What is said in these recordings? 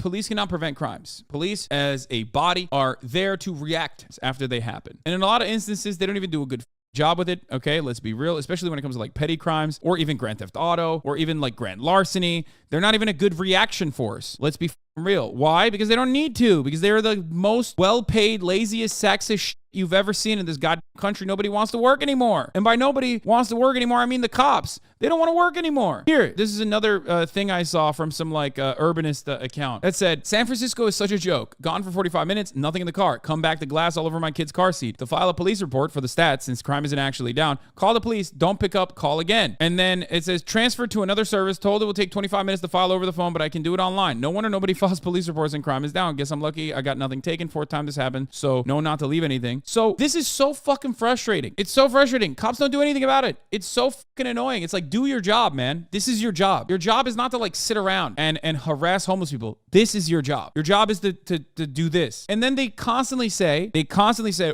police cannot prevent crimes. Police as a body are there to react after they happen. And in a lot of instances, they don't even do a good job with it. Okay, let's be real, especially when it comes to like petty crimes or even grand theft auto or even like grand larceny. They're not even a good reaction force. Let's be real. Why? Because they don't need to, because they're the most well-paid, laziest, sexist you've ever seen in this goddamn country. Nobody wants to work anymore. And by nobody wants to work anymore, I mean the cops. They don't want to work anymore. Here, this is another thing I saw from some like urbanist account that said, San Francisco is such a joke. Gone for 45 minutes, nothing in the car. Come back to glass all over my kid's car seat. To file a police report for the stats, since crime isn't actually down, call the police, don't pick up, call again. And then it says, transferred to another service, told it will take 25 minutes to file over the phone, but I can do it online. No wonder nobody files police reports and crime is down. Guess I'm lucky I got nothing taken. Fourth time this happened, so no, not to leave anything. So this is so fucking frustrating. It's so frustrating. Cops don't do anything about it. It's so fucking annoying. It's like, do your job, man. This is your job. Your job is not to like sit around and harass homeless people. This is your job. Your job is to do this. And then they constantly say,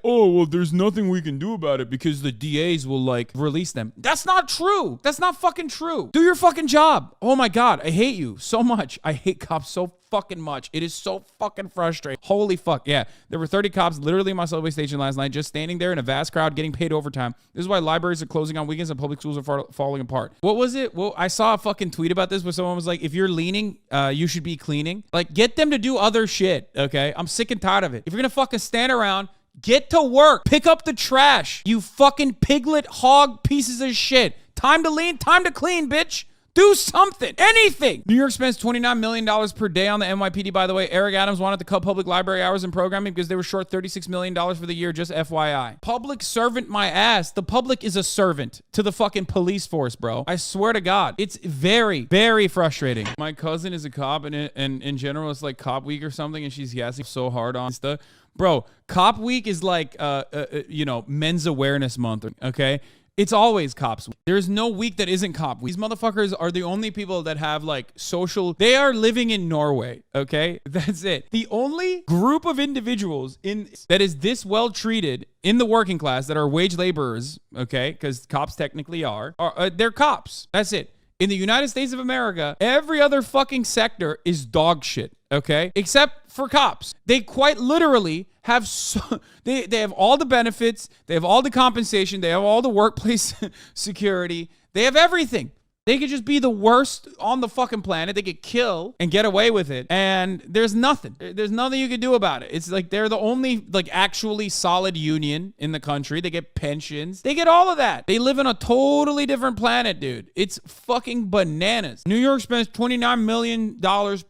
oh, well, there's nothing we can do about it because the DAs will like release them. That's not true. That's not fucking true. Do your fucking job. Oh my God. I hate you so much. I hate cops so fucking much. It is so fucking frustrating. Holy fuck. Yeah. There were 30 cops literally in my subway station last night, just standing there in a vast crowd getting paid overtime. This is why libraries are closing on weekends and public schools are falling apart. What was it? Well, I saw a fucking tweet about this where someone was like, if you're leaning, you should be cleaning. Like, get them to do other shit. Okay. I'm sick and tired of it. If you're going to fucking stand around, get to work. Pick up the trash. You fucking piglet hog pieces of shit. Time to lean, time to clean, bitch. Do something. Anything. New York spends $29 million per day on the NYPD, by the way. Eric Adams wanted to cut public library hours and programming because they were short $36 million for the year, just FYI. Public servant my ass. The public is a servant to the fucking police force, bro. I swear to God. It's very, very frustrating. My cousin is a cop, and in general, it's like Cop Week or something, and she's gassing so hard on stuff. Bro, Cop Week is like, Men's Awareness Month, okay? It's always Cops Week. There's no week that isn't Cop Week. These motherfuckers are the only people that have like social. They are living in Norway, okay? That's it. The only group of individuals that is this well treated in the working class that are wage laborers, okay? Because cops technically are they're cops. That's it. In the United States of America, every other fucking sector is dog shit, okay? Except for cops. They quite literally have they have all the benefits, they have all the compensation, they have all the workplace security, they have everything. They could just be the worst on the fucking planet. They could kill and get away with it. And there's nothing. There's nothing you could do about it. It's like they're the only like actually solid union in the country. They get pensions. They get all of that. They live on a totally different planet, dude. It's fucking bananas. New York spends $29 million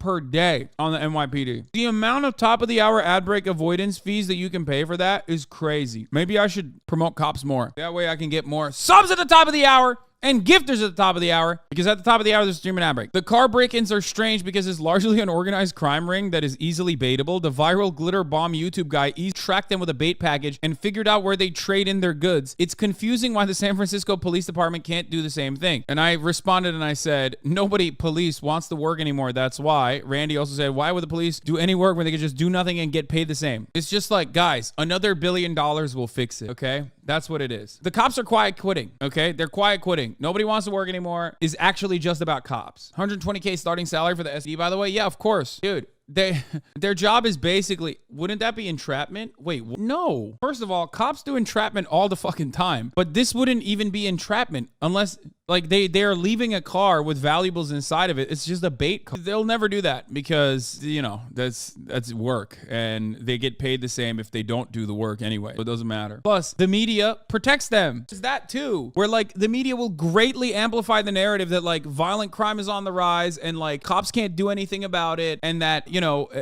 per day on the NYPD. The amount of top of the hour ad break avoidance fees that you can pay for that is crazy. Maybe I should promote cops more. That way I can get more subs at the top of the hour and gifters at the top of the hour, because at the top of the hour, there's a stream and ad break. The car break-ins are strange because it's largely an organized crime ring that is easily baitable. The viral glitter bomb YouTube guy tracked them with a bait package and figured out where they trade in their goods. It's confusing why the San Francisco Police Department can't do the same thing. And I responded and I said, nobody police wants to work anymore. That's why. Randy also said, why would the police do any work when they could just do nothing and get paid the same? It's just like, guys, another $1 billion will fix it, okay? That's what it is. The cops are quiet quitting, okay? They're quiet quitting. Nobody wants to work anymore is actually just about cops. $120K starting salary for the SD, by the way. Yeah, of course. Dude, their job is basically, wouldn't that be entrapment? Wait, no. First of all, cops do entrapment all the fucking time, but this wouldn't even be entrapment unless like they're leaving a car with valuables inside of it. It's just a bait car. They'll never do that because, that's work and they get paid the same if they don't do the work anyway. So it doesn't matter. Plus, the media protects them. There's that too, where like the media will greatly amplify the narrative that like violent crime is on the rise and like cops can't do anything about it and that,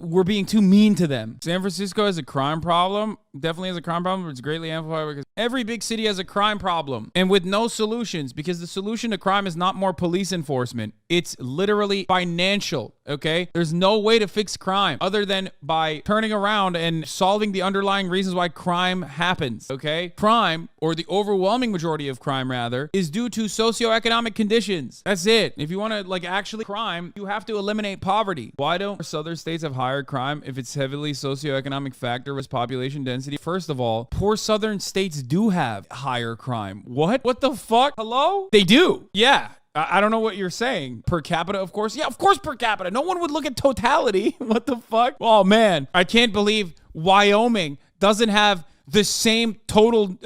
we're being too mean to them. San Francisco has a crime problem. Definitely has a crime problem, but it's greatly amplified because every big city has a crime problem and with no solutions, because the solution to crime is not more police enforcement. It's literally financial, okay? There's no way to fix crime other than by turning around and solving the underlying reasons why crime happens, okay? Crime, or the overwhelming majority of crime rather, is due to socioeconomic conditions. That's it. If you want to like actually crime, you have to eliminate poverty. Why don't southern states have higher crime if it's heavily socioeconomic factor with population density? First of all, poor southern states do have higher crime. What the fuck? Hello? They do. Yeah. I don't know what you're saying. Per capita, of course. Yeah, of course per capita. No one would look at totality. What the fuck? Oh, man. I can't believe Wyoming doesn't have the same total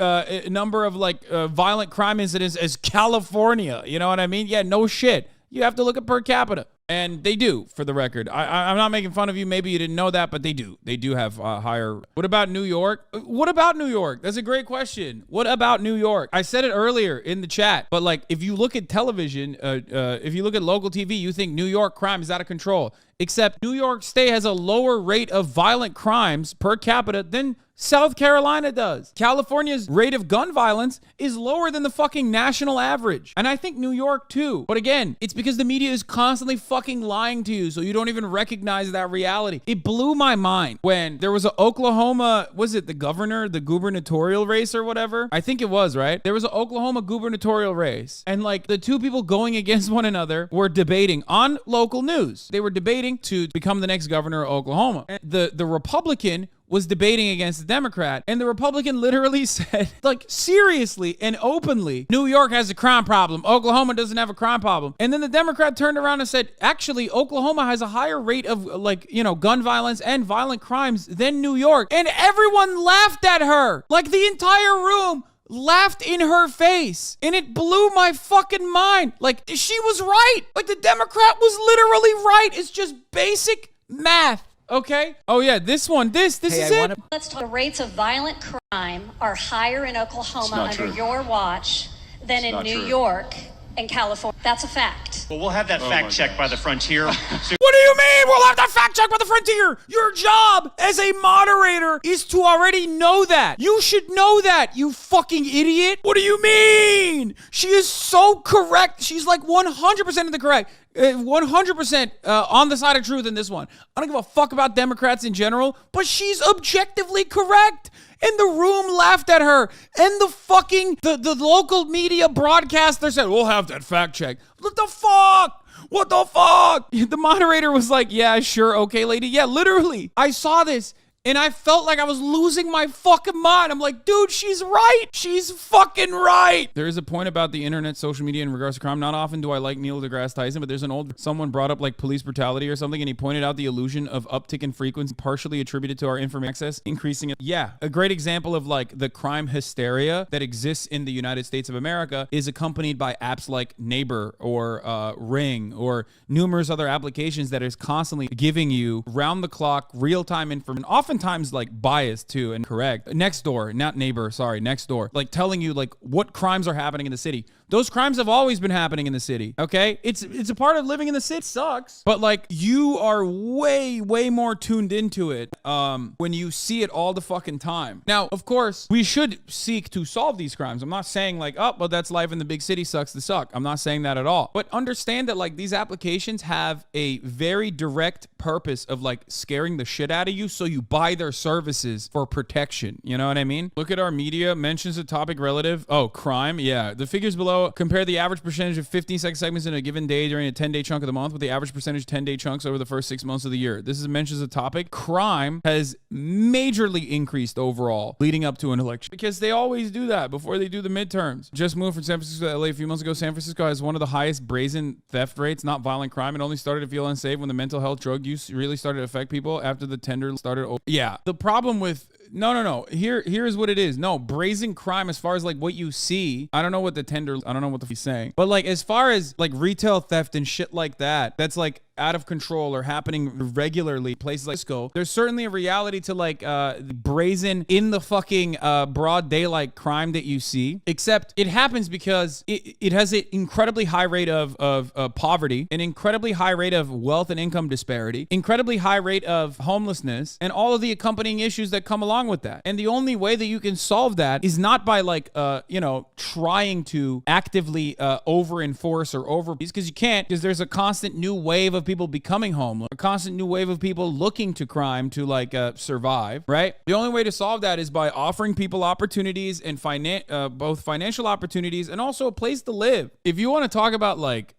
number of violent crime incidents as California. You know what I mean? Yeah, no shit. You have to look at per capita. And they do, for the record. I'm not making fun of you. Maybe you didn't know that, but they do. They do have higher. What about New York? What about New York? That's a great question. What about New York? I said it earlier in the chat, but like if you look at television, if you look at local TV, you think New York crime is out of control. Except New York State has a lower rate of violent crimes per capita than South Carolina does. California's rate of gun violence is lower than the fucking national average. And I think New York too. But again, it's because the media is constantly fucking lying to you, so you don't even recognize that reality. It blew my mind when there was an Oklahoma, was it the gubernatorial race or whatever? I think it was, right? There was an Oklahoma gubernatorial race. And like the two people going against one another were debating on local news. They were debating to become the next governor of Oklahoma. And the Republican was debating against the Democrat, and the Republican literally said, like, seriously and openly, New York has a crime problem. Oklahoma doesn't have a crime problem. And then the Democrat turned around and said, actually, Oklahoma has a higher rate of, gun violence and violent crimes than New York. And everyone laughed at her. Like, the entire room laughed in her face, and it blew my fucking mind. Like, she was right. Like, the Democrat was literally right. It's just basic math. Okay. Oh yeah, this one. This is it. Let's talk. The rates of violent crime are higher in Oklahoma under your watch than in New York and California. That's a fact. Well, we'll have that fact checked by the Frontier. What do you mean? We'll have that fact checked by the Frontier. Your job as a moderator is to already know that. You should know that, you fucking idiot. What do you mean? She is so correct. She's like 100% of the correct. 100% on the side of truth in this one. I don't give a fuck about Democrats in general, but she's objectively correct. And the room laughed at her. And the local media broadcaster said, we'll have that fact check. What the fuck? What the fuck? The moderator was like, yeah, sure. Okay, lady. Yeah, literally. I saw this. And I felt like I was losing my fucking mind. I'm like, dude, she's right. She's fucking right. There is a point about the internet, social media in regards to crime. Not often do I like Neil deGrasse Tyson, but there's someone brought up like police brutality or something, and he pointed out the illusion of uptick in frequency partially attributed to our information access increasing. Yeah, a great example of like the crime hysteria that exists in the United States of America is accompanied by apps like Neighbor or Ring or numerous other applications that is constantly giving you round-the-clock, real-time information, oftentimes like biased too and correct. Nextdoor, not Neighbor, sorry, Nextdoor, like telling you like what crimes are happening in the city. Those crimes have always been happening in the city, okay? It's a part of living in the city. It sucks. But like you are way, way more tuned into it when you see it all the fucking time. Now, of course, we should seek to solve these crimes. I'm not saying like, oh, well, that's life in the big city, sucks to suck. I'm not saying that at all. But understand that like these applications have a very direct purpose of like scaring the shit out of you so you buy their services for protection. You know what I mean? Look at our media, mentions a topic relative. Oh, crime. Yeah. The figures below compare the average percentage of 15-second segments in a given day during a 10-day chunk of the month with the average percentage 10-day chunks over the first 6 months of the year. This is mentions a topic. Crime has majorly increased overall leading up to an election because they always do that before they do the midterms. Just moved from San Francisco to LA a few months ago. San Francisco has one of the highest brazen theft rates, not violent crime. It only started to feel unsafe when the mental health drug use really started to affect people after the tender started. Yeah. The problem with here's what it is. No, brazen crime as far as like what you see. I don't know what he's saying. But like as far as like retail theft and shit like that, that's like out of control or happening regularly places like Cisco, there's certainly a reality to like brazen in the fucking broad daylight crime that you see, except it happens because it has an incredibly high rate of poverty, an incredibly high rate of wealth and income disparity, incredibly high rate of homelessness, and all of the accompanying issues that come along with that. And the only way that you can solve that is not by like trying to actively over enforce or over, because you can't, because there's a constant new wave of people becoming homeless, a constant new wave of people looking to crime to like survive, right? The only way to solve that is by offering people opportunities and both financial opportunities and also a place to live. If you want to talk about like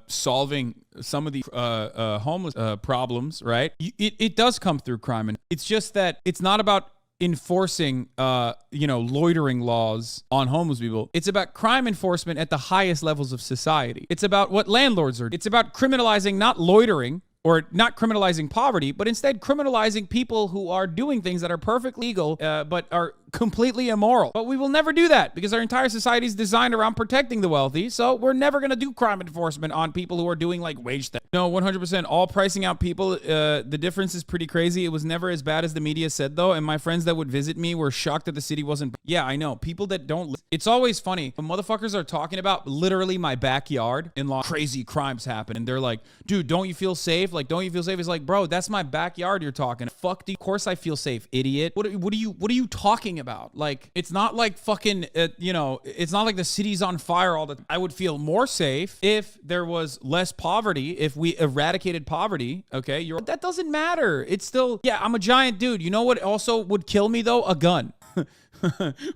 solving some of the homeless problems, right? It does come through crime, and it's just that it's not about enforcing, loitering laws on homeless people. It's about crime enforcement at the highest levels of society. It's about what landlords are. It's about criminalizing not loitering, or not criminalizing poverty, but instead criminalizing people who are doing things that are perfectly legal, but are completely immoral. But we will never do that because our entire society is designed around protecting the wealthy. So we're never going to do crime enforcement on people who are doing like wage theft. No, 100%. All pricing out people. The difference is pretty crazy. It was never as bad as the media said, though. And my friends that would visit me were shocked that the city wasn't. Yeah, I know. People that don't. It's always funny when motherfuckers are talking about literally my backyard and crazy crimes happen. And they're like, dude, don't you feel safe? Like, don't you feel safe? It's like, bro, that's my backyard you're talking. Fuck, of course I feel safe, idiot. What are you talking about? Like, it's not like fucking, it's not like the city's on fire all the time. I would feel more safe if there was less poverty, if we eradicated poverty, okay? That doesn't matter. It's still, yeah, I'm a giant dude. You know what also would kill me, though? A gun.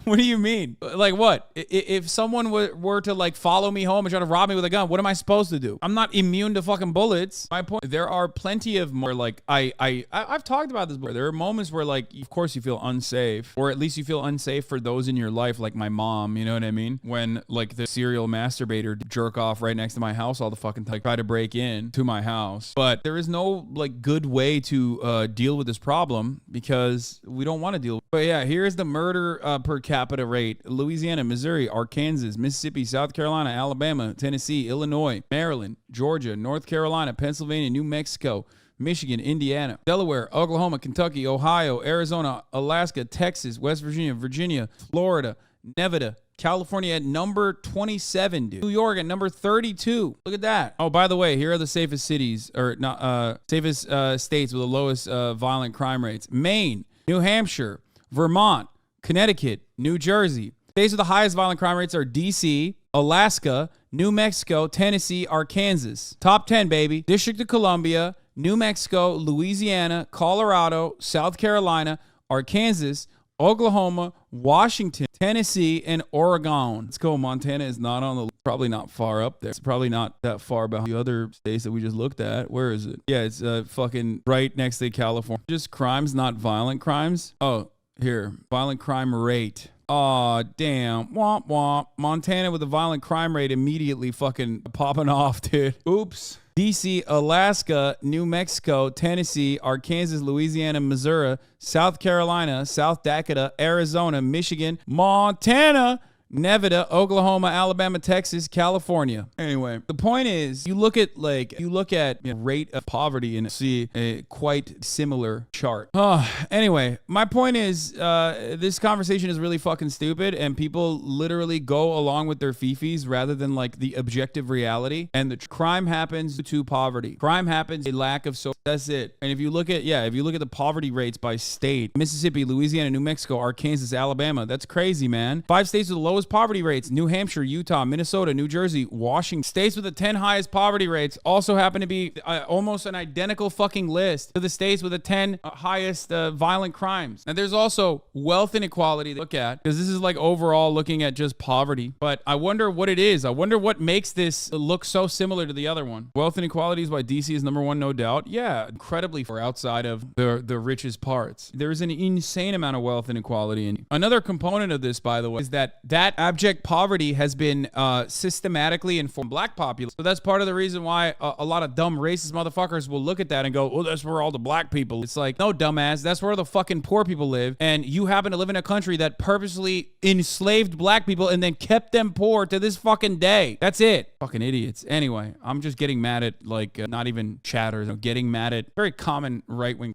What do you mean? Like what? If someone were to like follow me home and try to rob me with a gun, what am I supposed to do? I'm not immune to fucking bullets. My point, there are plenty of more like I've talked about this before. There are moments where like, of course you feel unsafe, or at least you feel unsafe for those in your life, like my mom, you know what I mean? When like the serial masturbator jerk off right next to my house all the fucking time, try to break in to my house. But there is no like good way to deal with this problem because we don't want to deal with it. But yeah, here's the murder per capita rate. Louisiana, Missouri, Arkansas, Mississippi, South Carolina, Alabama, Tennessee, Illinois, Maryland, Georgia, North Carolina, Pennsylvania, New Mexico, Michigan, Indiana, Delaware, Oklahoma, Kentucky, Ohio, Arizona, Alaska, Texas, West Virginia, Virginia, Florida, Nevada, California at number 27, dude. New York at number 32. Look at that. Oh, by the way, here are the safest cities, or not safest states with the lowest violent crime rates. Maine, New Hampshire, Vermont, Connecticut, New Jersey. States with the highest violent crime rates are D.C., Alaska, New Mexico, Tennessee, Arkansas. Top 10, baby. District of Columbia, New Mexico, Louisiana, Colorado, South Carolina, Arkansas, Oklahoma, Washington, Tennessee, and Oregon. Let's go. Montana is not on the, probably not far up there. It's probably not that far behind the other states that we just looked at. Where is it? Yeah, it's fucking right next to California. Just crimes, not violent crimes. Oh, here, violent crime rate. Aw, damn. Womp womp. Montana with a violent crime rate immediately fucking popping off, dude. Oops. DC, Alaska, New Mexico, Tennessee, Arkansas, Louisiana, Missouri, South Carolina, South Dakota, Arizona, Michigan, Montana, Nevada, Oklahoma, Alabama, Texas, California. Anyway, the point is, you look at rate of poverty and see a quite similar chart. Anyway, my point is, this conversation is really fucking stupid, and people literally go along with their fifis rather than like the objective reality. And the crime happens due to poverty. Crime happens a lack of social. That's it. And if you look at the poverty rates by state, Mississippi, Louisiana, New Mexico, Arkansas, Alabama, that's crazy, man. 5 states with the lowest poverty rates: New Hampshire, Utah, Minnesota, New Jersey, Washington. States with the 10 highest poverty rates also happen to be almost an identical fucking list to the states with the 10 highest violent crimes. And there's also wealth inequality to look at, because this is like overall looking at just poverty. But I wonder what it is. I wonder what makes this look so similar to the other one. Wealth inequality is why DC is number 1, no doubt. Yeah, incredibly far outside of the richest parts. There's an insane amount of wealth inequality. And another component of this, by the way, is that abject poverty has been systematically informed black populace. So that's part of the reason why a lot of dumb racist motherfuckers will look at that and go, oh, that's where all the black people. It's like, no, dumbass, that's where the fucking poor people live. And you happen to live in a country that purposely enslaved black people and then kept them poor to this fucking day. That's it. Fucking idiots. Anyway, I'm just getting mad at like not even chatters. I'm getting mad at very common right-wing